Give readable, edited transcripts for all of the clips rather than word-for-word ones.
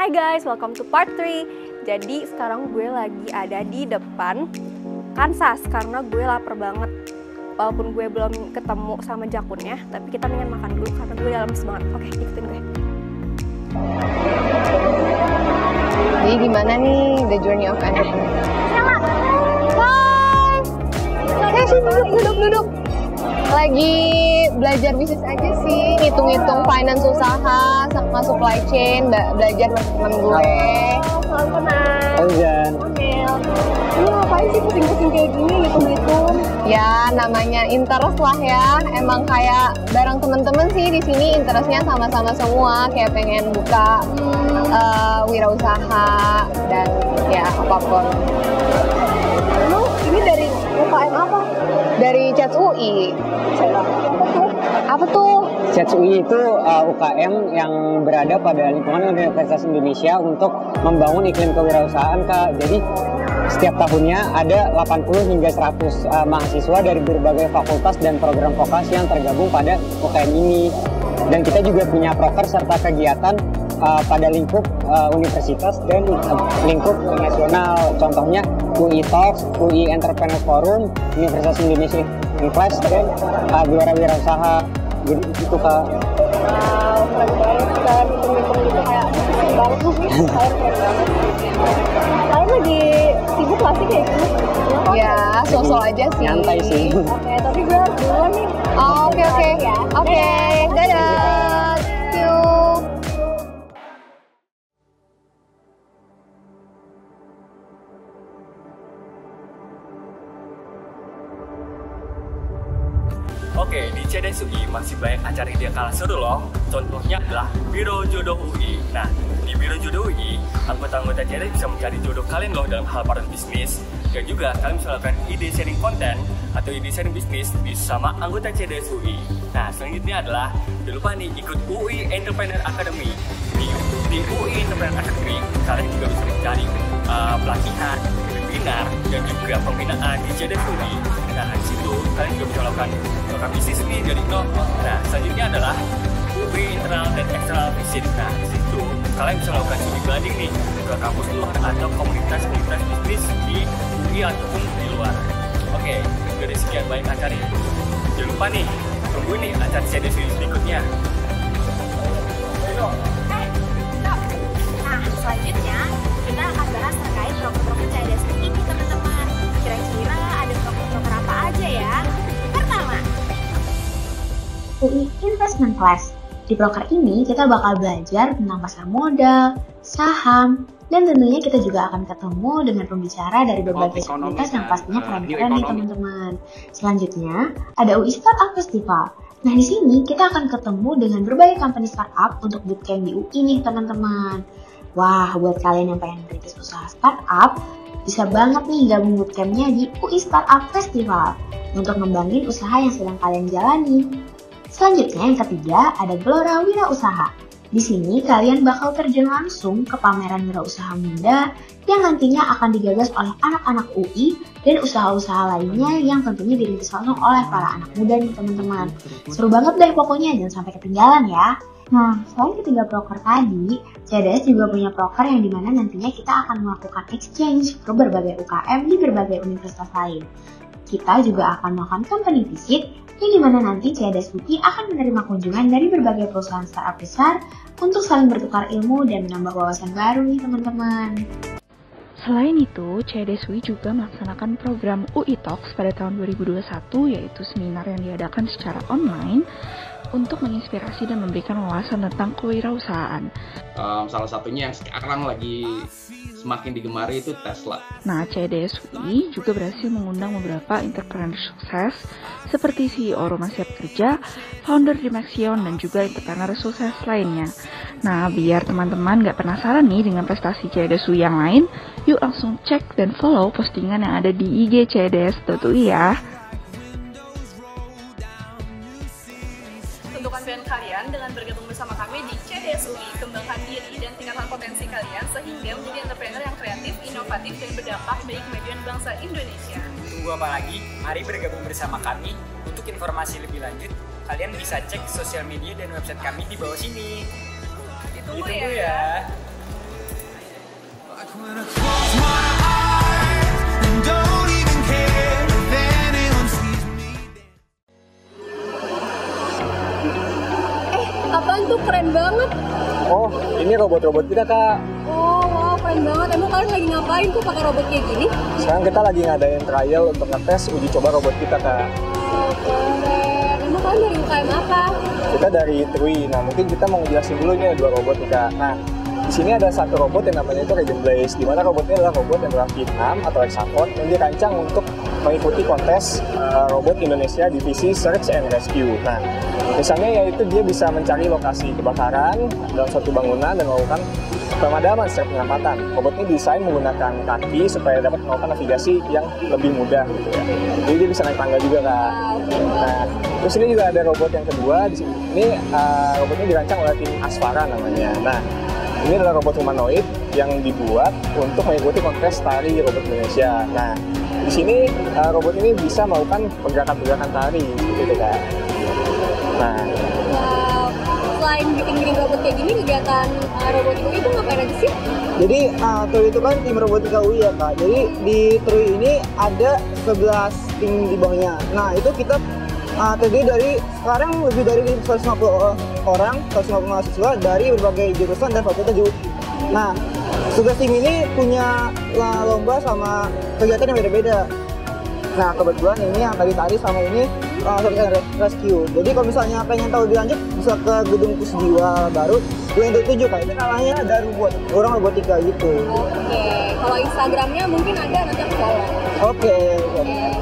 Hai guys, welcome to part 3. Jadi sekarang gue lagi ada di depan Kansas karena gue lapar banget. Walaupun gue belum ketemu sama Jakunnya, tapi kita pengen makan dulu karena gue dalam banget. Oke, ikutin gue. Jadi gimana nih the journey of entrepreneur? Hai, duduk. Lagi belajar bisnis aja sih, hitung-hitung finance usaha, sama supply chain, belajar sama temen gue. Salam kenal. Halo Jan. Lu ngapain sih pusing-pusing kayak gini, hitung-hitung? Ya namanya interest lah ya, emang kayak bareng temen-temen sih di sini interestnya sama-sama semua, kayak pengen buka wirausaha dan ya apapun. Lu ini dari UKM apa? Dari CETS UI. Apa tuh? CETS UI itu UKM yang berada pada lingkungan Universitas Indonesia untuk membangun iklim kewirausahaan, Kak. Jadi setiap tahunnya ada 80 hingga 100 mahasiswa dari berbagai fakultas dan program vokasi yang tergabung pada UKM ini. Dan kita juga punya proker serta kegiatan pada lingkup universitas dan lingkup nasional. Contohnya UI Talks, UI Entrepreneur Forum, Universitas Indonesia Invest, dan Gelora Wirausaha. Jadi itu, Kak. Wow, keren banget kan, hitung-hitung itu kayak pusing banget tuh sih. Kalian keren banget. Kalian lagi sibuk gak sih kayak gini? Ya, sosok aja sih. Nyantai sih. Oke, tapi gue harus duluan nih. Oh, oke. Ya. Oke, dadah. See you. Oke, di CETS UI masih banyak acara ide kala seru loh. Contohnya adalah Biro Jodoh UI. Nah, di Biro Jodoh UI, anggota-anggota CETS bisa mencari jodoh kalian loh dalam hal partner bisnis. Dan juga kalian bisa lakukan ide sharing konten atau ide sharing bisnis sama anggota CETS UI. Nah, selanjutnya adalah jangan lupa nih ikut UI Entrepreneur Academy. Di UI Entrepreneur Academy, kalian juga bisa mencari pelatihan, webinar, dan juga pembinaan di CETS UI. Nah, di situ kalian juga bisa lakukan bisnis sendiri dari nol. Nah, selanjutnya adalah UI internal dan external visit. Nah, di situ kalian bisa lakukan studi banding nih ke kampus luar atau komunitas-komunitas bisnis di UI ataupun di luar. Oke, dari sekian banyak acara itu, jangan lupa nih tunggu nih acara CETS UI berikutnya. Nah, selanjutnya kita akan bahas terkait proker-proker CETS ini teman-teman. Kira-kira ada proker-proker apa aja ya? Pertama, UI Investment Class. Di proker ini kita bakal belajar tentang pasar modal, saham, dan tentunya kita juga akan ketemu dengan pembicara dari berbagai komunitas yang pastinya keren-keren nih teman-teman. Selanjutnya, ada UI Startup Festival. Nah, di sini kita akan ketemu dengan berbagai company startup untuk bootcamp di UI nih teman-teman. Wah, buat kalian yang pengen merintis usaha startup, bisa banget nih gabung bootcampnya di UI Startup Festival untuk ngembangin usaha yang sedang kalian jalani. Selanjutnya yang ketiga ada Gelora Wirausaha. Di sini kalian bakal terjun langsung ke pameran wirausaha muda yang nantinya akan digagas oleh anak-anak UI dan usaha-usaha lainnya yang tentunya dirintis langsung oleh para anak muda nih teman-teman. Seru banget deh pokoknya, jangan sampai ketinggalan ya. Nah, selain ketiga proker tadi, CETS juga punya proker yang dimana nantinya kita akan melakukan exchange ke berbagai UKM di berbagai universitas lain. Kita juga akan melakukan company visit yang dimana nanti CETS UI akan menerima kunjungan dari berbagai perusahaan startup besar untuk saling bertukar ilmu dan menambah wawasan baru nih teman-teman. Selain itu, CETS UI juga melaksanakan program UI Talks pada tahun 2021, yaitu seminar yang diadakan secara online untuk menginspirasi dan memberikan wawasan tentang kewirausahaan. Salah satunya yang sekarang lagi semakin digemari itu Tesla. Nah, CETS UI juga berhasil mengundang beberapa entrepreneur sukses seperti CEO Rumah Siap Kerja, founder Dimaxion, dan juga entrepreneur sukses lainnya. Nah, biar teman-teman gak penasaran nih dengan prestasi CETS UI yang lain, yuk langsung cek dan follow postingan yang ada di IG CETS.UI ya. Untuk konten kalian dengan bergabung bersama kami di CETS UI, kembangkan diri dan tingkatkan potensi kalian sehingga menjadi entrepreneur yang kreatif, inovatif, dan berdampak bagi kemajuan bangsa Indonesia. Tunggu apa lagi? Mari bergabung bersama kami. Untuk informasi lebih lanjut, kalian bisa cek sosial media dan website kami di bawah sini. Ditunggu ya. Apaan tuh, keren banget. Oh, ini robot-robot kita, Kak. Oh, wow, keren banget. Emang kalian lagi ngapain tuh pakai robot kayak gini? Sekarang kita lagi ngadain trial untuk ngetes uji coba robot kita, Kak. Oh, keren. Emang kalian dari UKM apa? Kita dari TUI. Nah, mungkin kita mau ngejelasin dulu nih dua robot nih, Kak. Nah, di sini ada satu robot yang namanya itu Regen Blaze, di mana robotnya adalah robot yang berarti 6 atau hexagon yang dirancang untuk mengikuti kontes robot Indonesia divisi Search and Rescue. Nah, misalnya yaitu dia bisa mencari lokasi kebakaran dalam suatu bangunan dan melakukan pemadaman secara pengamatan. Robot ini desain menggunakan kaki supaya dapat melakukan navigasi yang lebih mudah gitu ya. Jadi dia bisa naik tangga juga, Kak. Nah, terus ini juga ada robot yang kedua di sini. Ini robotnya dirancang oleh tim Asfara namanya. Nah, ini adalah robot humanoid yang dibuat untuk mengikuti kontes tari robot Indonesia. Nah, di sini robot ini bisa melakukan pergerakan-pergerakan tari gitu, Kak. Nah, Wow. Selain bikin robot kayak gini, kegiatan robotika itu ngapain aja sih? Jadi TUI itu kan tim robotika UI ya, Kak. Jadi di TUI ini ada 11 tim di bawahnya. Nah, itu kita terdiri dari sekarang lebih dari 150 orang, 150 mahasiswa dari berbagai jurusan dan fakultas di UI. Nah, 11 tim ini punya lomba sama kegiatan yang beda-beda. Nah, kebetulan ini yang tadi tari sama ini Search and Rescue. Jadi kalau misalnya pengen tahu lebih lanjut, bisa ke gedung Pusjiwa baru di lantai 7, Kak. Itu namanya ada orang robotika gitu. Oke, kalau Instagramnya mungkin ada, nanti aku follow. Oke.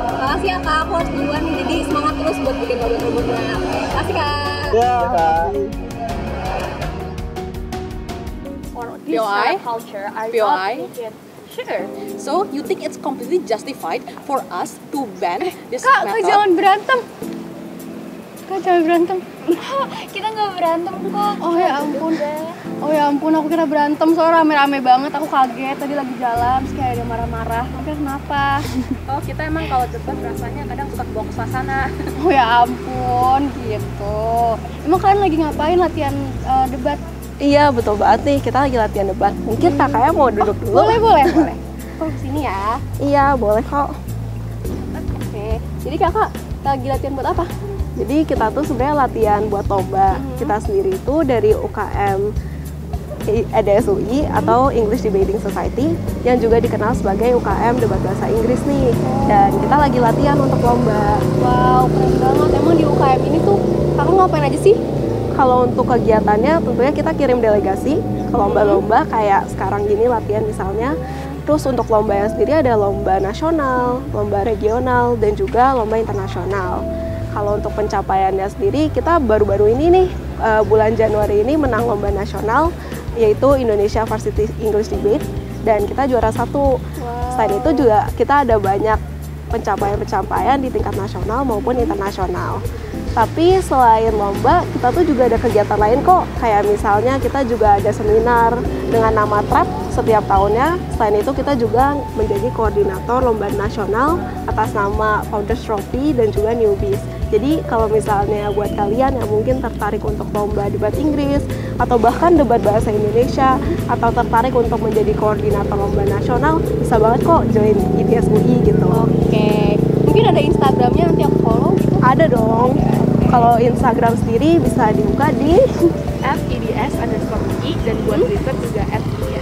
Makasih ya, Kak. Aku harus duluan nih, jadi semangat terus buat bikin robot-robotnya. Makasih, Kak. Ya, Kak. POI? Culture, POI? Sure. So, you think it's completely justified for us to ban this Kak, method? Kak, jangan berantem. Kak, jangan berantem. Kita nggak berantem kok. Oh ya ampun. Oh ya ampun, aku kira berantem soalnya rame-rame banget. Aku kaget tadi lagi jalan, terus kayak ada marah-marah. Aku kira kenapa? Oh, kita emang kalau debat rasanya kadang suka bawa ke suasana. Oh ya ampun, gitu. Emang kalian lagi ngapain latihan debat? Iya, betul banget nih. Kita lagi latihan debat. Mungkin kakaknya mau duduk dulu. Boleh. Oh, sini ya. Iya, boleh kok. Oke. Jadi kakak lagi latihan buat apa? Jadi kita tuh sebenarnya latihan buat lomba. Kita sendiri itu dari UKM EDSUI atau English Debating Society yang juga dikenal sebagai UKM debat bahasa Inggris nih. Dan kita lagi latihan untuk lomba. Wow, keren banget. Emang di UKM ini tuh kakak ngapain aja sih? Kalau untuk kegiatannya tentunya kita kirim delegasi ke lomba-lomba kayak sekarang gini latihan misalnya. Terus untuk lomba yang sendiri ada lomba nasional, lomba regional, dan juga lomba internasional. Kalau untuk pencapaiannya sendiri kita baru-baru ini nih bulan Januari ini menang lomba nasional yaitu Indonesia Varsity English Debate dan kita juara 1. Selain itu juga kita ada banyak pencapaian-pencapaian di tingkat nasional maupun internasional. Tapi selain lomba, kita tuh juga ada kegiatan lain kok. Kayak misalnya kita juga ada seminar dengan nama TRAP setiap tahunnya. Selain itu kita juga menjadi koordinator lomba nasional atas nama Founders Trophy dan juga Newbies. Jadi kalau misalnya buat kalian yang mungkin tertarik untuk lomba debat Inggris atau bahkan debat bahasa Indonesia atau tertarik untuk menjadi koordinator lomba nasional, bisa banget kok join ITSUI gitu. Oke. Mungkin ada Instagramnya, nanti aku follow gitu. Ada dong. Kalau Instagram sendiri bisa dibuka di @eds_ui dan buat Twitter juga @eds_ui.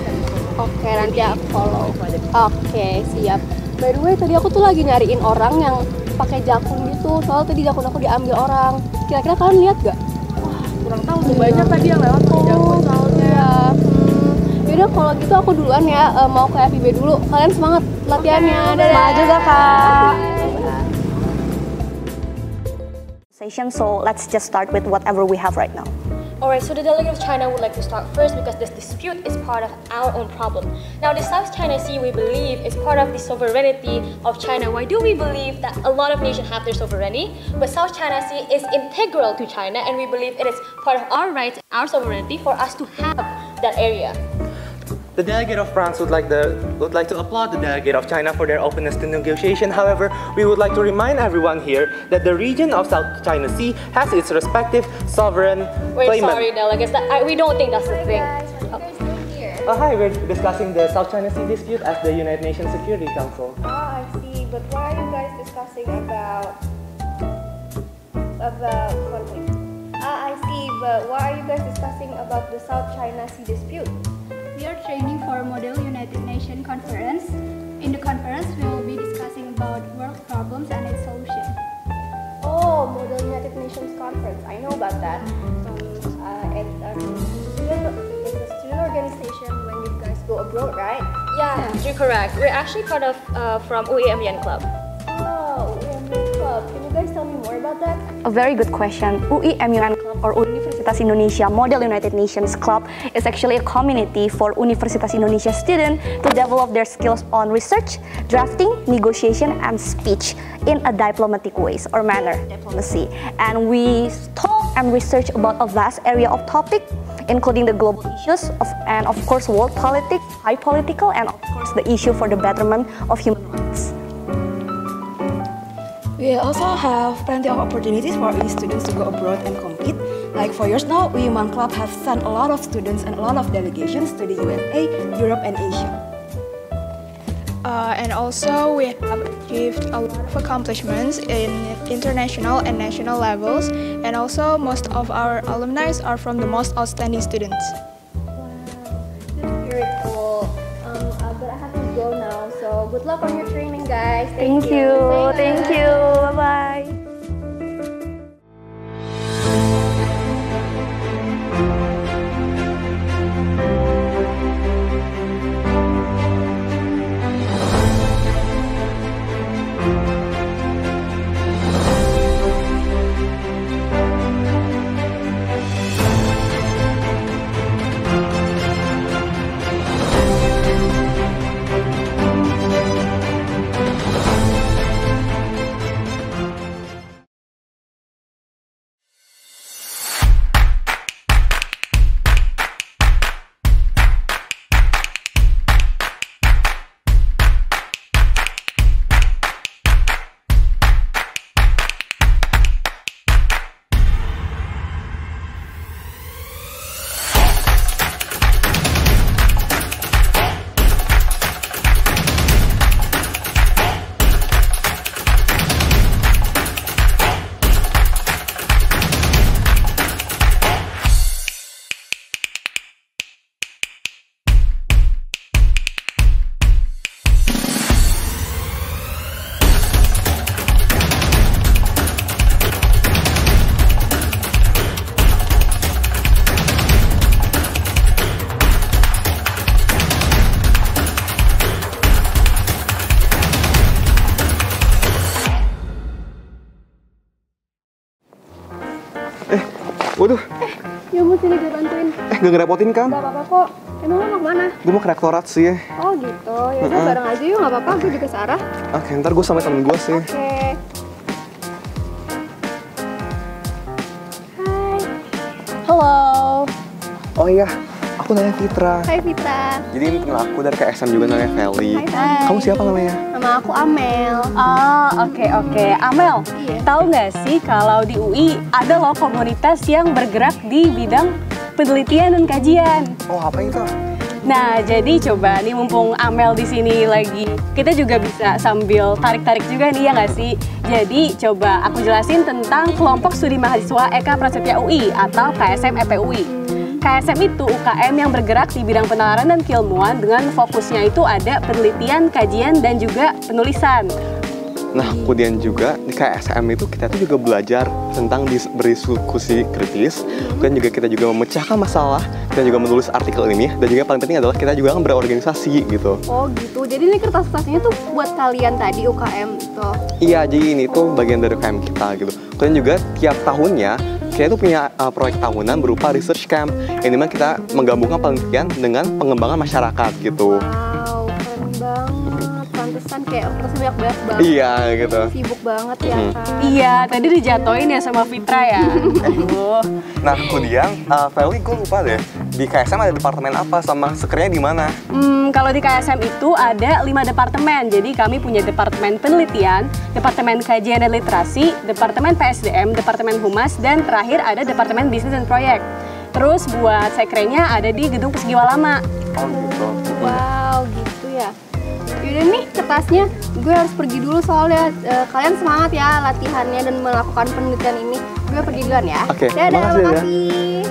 Oke, nanti aku follow. Oke, siap. By the way, tadi aku tuh lagi nyariin orang yang pakai jakun gitu. Soalnya tadi jakun aku diambil orang. Kira-kira kalian lihat gak? Wah, kurang tahu tuh banyak tadi yang lewat pakai jakun soalnya. Yaudah kalau gitu aku duluan ya, mau ke FIB dulu. Kalian semangat latihannya. Dadah. Semangat juga, Kak. So let's just start with whatever we have right now. Alright, so the delegate of China would like to start first because this dispute is part of our own problem. Now, the South China Sea, we believe, is part of the sovereignty of China. Why do we believe that a lot of nations have their sovereignty, but South China Sea is integral to China, and we believe it is part of our rights, our sovereignty, for us to have that area. The delegate of France would like to applaud the delegate of China for their openness to negotiation. However, we would like to remind everyone here that the region of South China Sea has its respective sovereign claimant. Sorry, delegates, we don't think that's the thing. Hi, we're discussing the South China Sea dispute at the United Nations Security Council. Oh, I see. But why are you guys discussing about conflict? I see. But why are you guys discussing about the South China Sea dispute? We are training for Model United Nations Conference. In the conference, we will be discussing about world problems and its solution. Oh, Model United Nations Conference. I know about that. It's a student organization when you guys go abroad, right? Yeah, you're correct. We're actually part of from UIMYN Club. Oh, UIMYN Club. Can you guys tell me more about that? A very good question. UIMYN Club or Universitas Indonesia Model United Nations Club is actually a community for Universitas Indonesia students to develop their skills on research, drafting, negotiation, and speech in a diplomatic ways or manner, diplomacy. And we talk and research about a vast area of topic, including the global issues and of course world politics, high political, and of course the issue for the betterment of human rights. We also have plenty of opportunities for EU students to go abroad and compete. Like 4 years now, UIMYN Club have sent a lot of students and a lot of delegations to the USA, Europe, and Asia. And also we have achieved a lot of accomplishments in international and national levels, and also most of our alumni are from the most outstanding students. Very cool. But I have to go now, so good luck on your training, guys. Thank you. Bye-bye. Waduh. Ya mau sini gue bantuin. Gak ngerepotin kan? Gak apa-apa kok. Emang lo mau kemana? Gue mau ke rektorat sih. Oh gitu. Ya udah bareng aja yuk, gak apa-apa. Gue juga searah. Oke, ntar gue sama temen gue sih. Oke. Hai. Halo. Oh iya, aku nanya Fitra. Hai Fitra. Jadi ini temen aku dari KSM juga namanya Feli. Hai. Kamu siapa namanya? Nama aku Amel. Oh, oke. Amel, tahu nggak sih kalau di UI ada loh komunitas yang bergerak di bidang penelitian dan kajian. Oh, apa itu? Nah, jadi coba nih mumpung Amel di sini lagi, kita juga bisa sambil tarik-tarik juga nih ya nggak sih? Jadi coba aku jelasin tentang kelompok studi mahasiswa Eka Prasetya UI atau KSM EPUI. KSM itu UKM yang bergerak di bidang penalaran dan keilmuan dengan fokusnya itu ada penelitian, kajian, dan juga penulisan. Nah, kemudian juga di KSM itu kita tuh juga belajar tentang berdiskusi kritis, dan juga kita juga memecahkan masalah, kita juga menulis artikel ini, dan juga paling penting adalah kita juga akan berorganisasi gitu. Oh gitu, jadi ini kertas-kertasnya tuh buat kalian tadi UKM tuh? Iya, jadi ini tuh bagian dari UKM kita gitu. Dan juga tiap tahunnya kita tuh punya proyek tahunan berupa research camp, yang dimana kita menggabungkan penelitian dengan pengembangan masyarakat gitu. Wow, keren banget. Pantesan kayak kertasnya banyak banget. Iya gitu. Sibuk banget ya kan? Iya, tadi dijatoin ya sama Fitra ya. Nah, kemudian Feli, gue lupa deh, di KSM ada departemen apa sama sekernya di mana? Kalau di KSM itu ada 5 departemen. Jadi kami punya departemen penelitian, departemen kajian dan literasi, departemen PSDM, departemen humas, dan terakhir ada departemen bisnis dan proyek. Terus buat sekrenya ada di Gedung Persegi Walama. Oh gitu. Wow, gitu ya. Yaudah nih kertasnya, gue harus pergi dulu soalnya. Kalian semangat ya latihannya dan melakukan penelitian ini. Gue pergi duluan ya. Oke, dadah, makasih ya. makasih.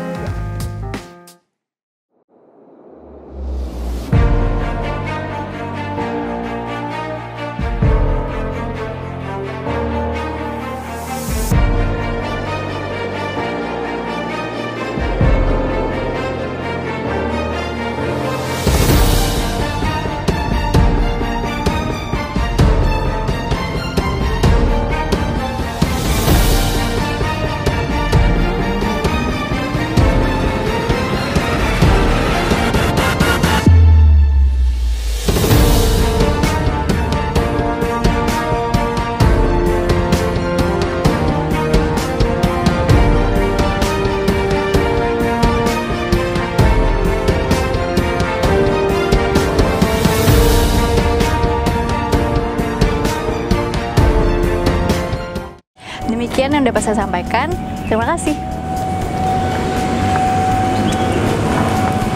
Demikian yang dapat saya sampaikan. Terima kasih.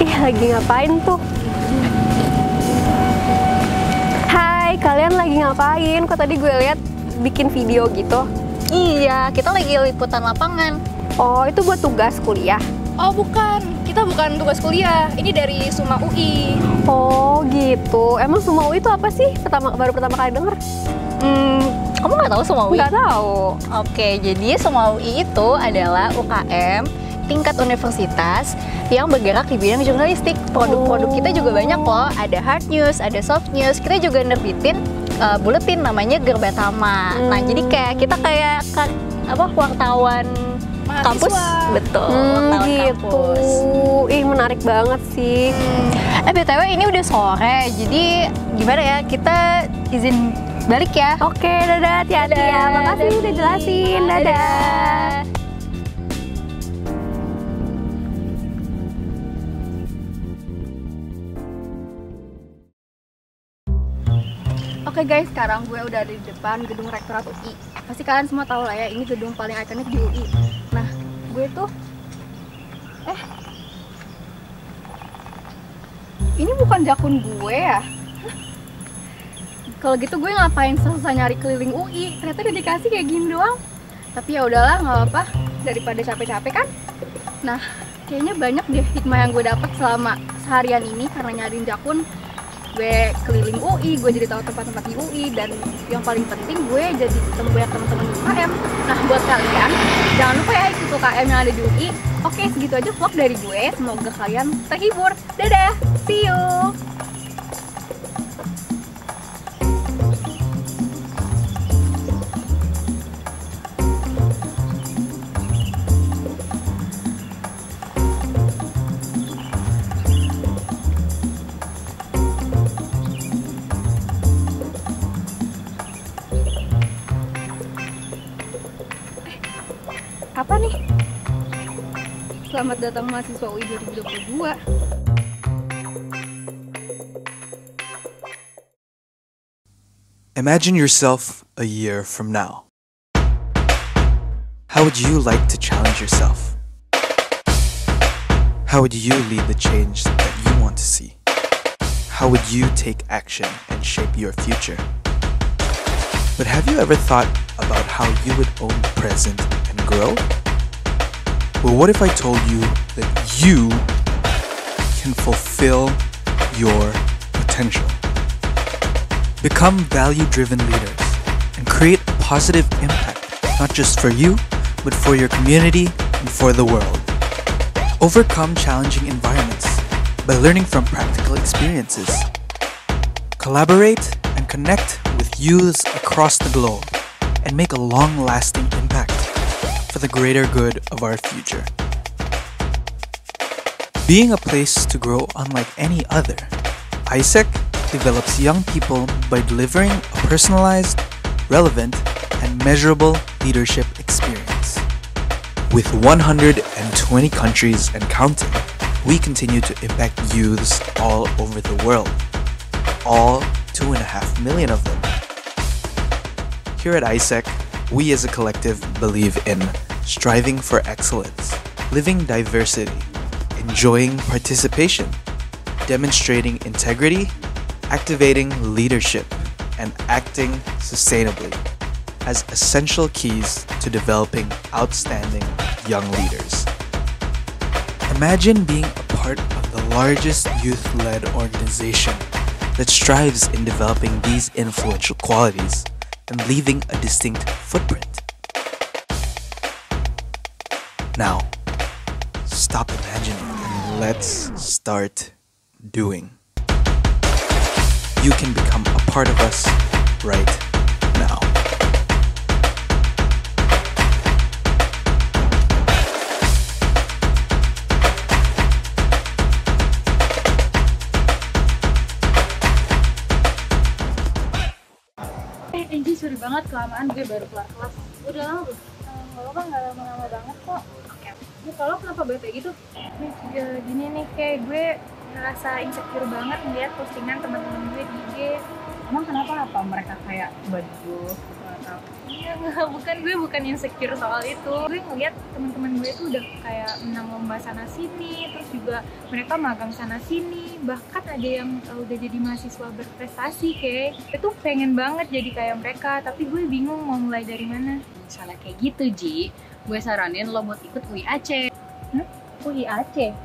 Ih, lagi ngapain tuh? Hai, kalian lagi ngapain? Kok tadi gue lihat bikin video gitu? Iya, kita lagi liputan lapangan. Oh, itu buat tugas kuliah? Oh bukan, kita bukan tugas kuliah. Ini dari Suma UI. Oh gitu. Emang Suma UI itu apa sih? Baru pertama kali denger. Kamu nggak tahu Suma UI? Nggak tahu. Oke, jadi Suma UI itu adalah UKM tingkat universitas yang bergerak di bidang jurnalistik. Produk-produk kita juga banyak loh. Ada hard news, ada soft news. Kita juga nerbitin buletin namanya Gerbatama. Nah, jadi kita kayak wartawan kampus, betul. Wartawan Gitu. kampus. Ih, menarik banget sih. BTW ini udah sore, jadi gimana ya? Kita izin balik ya. Oke, dadah, hati-hati ya. Makasih udah jelasin. Dadah. Oke guys, sekarang gue udah ada di depan gedung Rektorat UI. Pasti kalian semua tahu lah ya, ini gedung paling ikonik di UI. Nah, gue tuh ini bukan jakun gue ya? Kalau gitu gue ngapain selesai nyari keliling UI? Ternyata udah dikasih kayak gini doang. Tapi ya udahlah, nggak apa-apa, daripada capek-capek kan. Nah, kayaknya banyak deh hikmah yang gue dapat selama seharian ini karena nyariin jakun. Gue keliling UI, gue jadi tahu tempat-tempat di UI, dan yang paling penting gue jadi ketemu banyak teman-teman di UKM. Nah, buat kalian jangan lupa ya ikut UKM yang ada di UI. Oke, segitu aja vlog dari gue. Semoga kalian terhibur. Dadah, see you. Apa nih? Selamat datang mahasiswa UI 2022. Imagine yourself a year from now. How would you like to challenge yourself? How would you lead the change that you want to see? How would you take action and shape your future? But have you ever thought about how you would own the present and grow? Well, what if I told you that you can fulfill your potential? Become value-driven leaders and create a positive impact, not just for you, but for your community and for the world. Overcome challenging environments by learning from practical experiences. Collaborate and connect with youths across the globe and make a long-lasting impact for the greater good of our future. Being a place to grow unlike any other, ISEC develops young people by delivering a personalized, relevant, and measurable leadership experience. With 120 countries and counting, we continue to impact youths all over the world. All 2.5 million of them. Here at ISEC, we as a collective believe in striving for excellence, living diversity, enjoying participation, demonstrating integrity, activating leadership, and acting sustainably as essential keys to developing outstanding young leaders. Imagine being a part of the largest youth-led organization that strives in developing these influential qualities and leaving a distinct footprint. Now, stop imagining and let's start doing. You can become a part of us right now. Angie, sorry banget kelamaan, gue baru kelar kelas. Udah lama belum? Nggak lama banget kok. Oke. Kalau kenapa bete gitu? Gini nih, kayak gue ngerasa insecure banget ngeliat postingan teman-teman gue di IG. Emang kenapa? Apa mereka kayak badut gitu atau? Iya, bukan insecure soal itu. Gue ngeliat teman-teman gue tuh udah kayak menang lomba sana sini, terus juga mereka magang sana sini, bahkan ada yang udah jadi mahasiswa berprestasi. Kayak itu pengen banget jadi kayak mereka, tapi gue bingung mau mulai dari mana. Misalnya kayak gitu, Ji, gue saranin lo buat ikut UIAC. UIAC?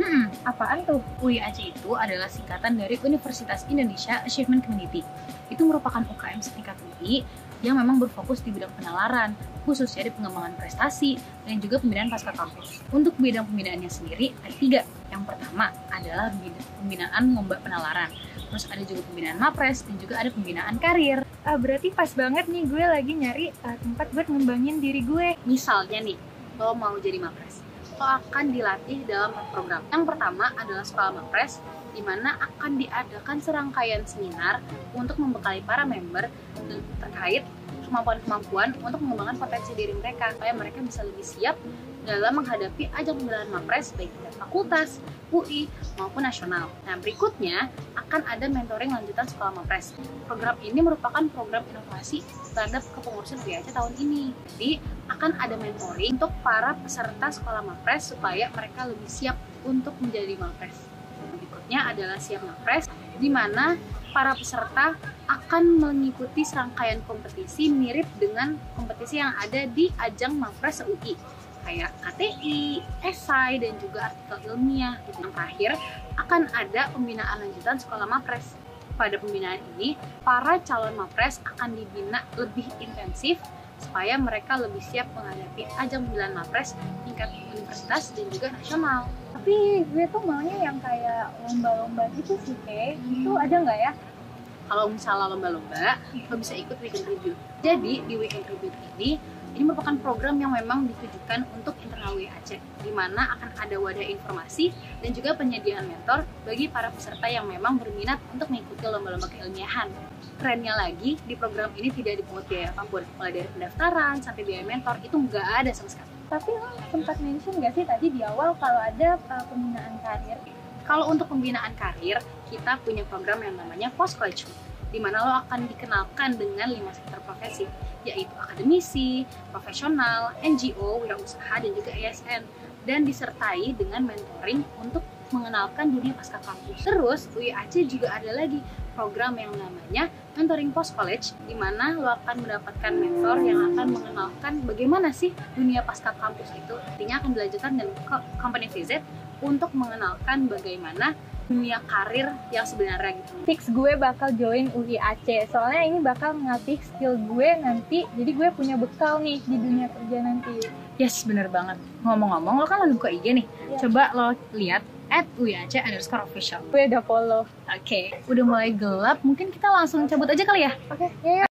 Apaan tuh? UIAC itu adalah singkatan dari Universitas Indonesia Achievement Community. Itu merupakan UKM setingkat UI yang memang berfokus di bidang penalaran, khususnya di pengembangan prestasi dan juga pembinaan pasca kampus. Untuk bidang pembinaannya sendiri ada 3. Yang pertama adalah pembinaan lomba penalaran. Terus ada juga pembinaan MAPRES dan juga ada pembinaan karir. Berarti pas banget nih, gue lagi nyari tempat buat ngembangin diri gue. Misalnya nih, lo mau jadi MAPRES, lo akan dilatih dalam program. Yang pertama adalah sekolah MAPRES, di mana akan diadakan serangkaian seminar untuk membekali para member terkait kemampuan-kemampuan untuk mengembangkan potensi diri mereka, supaya mereka bisa lebih siap dalam menghadapi ajang pemilihan MAPRES baik dari fakultas, UI, maupun nasional. Nah, berikutnya akan ada mentoring lanjutan sekolah MAPRES. Program ini merupakan program inovasi terhadap kepengurusan UIAC tahun ini. Jadi, akan ada mentoring untuk para peserta sekolah MAPRES supaya mereka lebih siap untuk menjadi MAPRES. Berikutnya adalah siap MAPRES, di mana para peserta akan mengikuti serangkaian kompetisi mirip dengan kompetisi yang ada di ajang MAPRES UI, kayak KTI, esai, dan juga artikel ilmiah. Yang terakhir, akan ada pembinaan lanjutan sekolah MAPRES. Pada pembinaan ini, para calon MAPRES akan dibina lebih intensif supaya mereka lebih siap menghadapi ajang pemilihan MAPRES tingkat universitas dan juga nasional. Tapi gue tuh maunya yang kayak lomba-lomba gitu sih, kayak gitu ada nggak ya? Kalau misalnya lomba-lomba, lo bisa ikut Weekend Review. Jadi di Weekend Review ini merupakan program yang memang ditujukan untuk internal UIAC, di mana akan ada wadah informasi dan juga penyediaan mentor bagi para peserta yang memang berminat untuk mengikuti lomba-lomba keilmiahan. Kerennya lagi, di program ini tidak dipungut biaya apapun, mulai dari pendaftaran sampai biaya mentor, itu nggak ada sama sekali. Tapi lo sempat mention nggak sih tadi di awal kalau ada pembinaan karir? Kalau untuk pembinaan karir, kita punya program yang namanya Post College, di mana lo akan dikenalkan dengan 5 sektor profesi, yaitu akademisi, profesional, NGO, wirausaha, dan juga ASN, dan disertai dengan mentoring untuk mengenalkan dunia pasca kampus. Terus, UIAC juga ada lagi program yang namanya Mentoring Post College, di mana lo akan mendapatkan mentor yang akan mengenalkan bagaimana sih dunia pasca kampus itu. Nantinya akan dilanjutkan dengan company visit untuk mengenalkan bagaimana dunia karir yang sebenarnya gitu. Fix gue bakal join UIAC, soalnya ini bakal ngelatih skill gue nanti, jadi gue punya bekal nih di dunia kerja nanti. Yes, bener banget. Ngomong-ngomong, lo kan lagi buka IG nih. Coba lo lihat @UIAC_official. Gue udah follow. Oke, udah mulai gelap, mungkin kita langsung cabut aja kali ya? Oke, ya.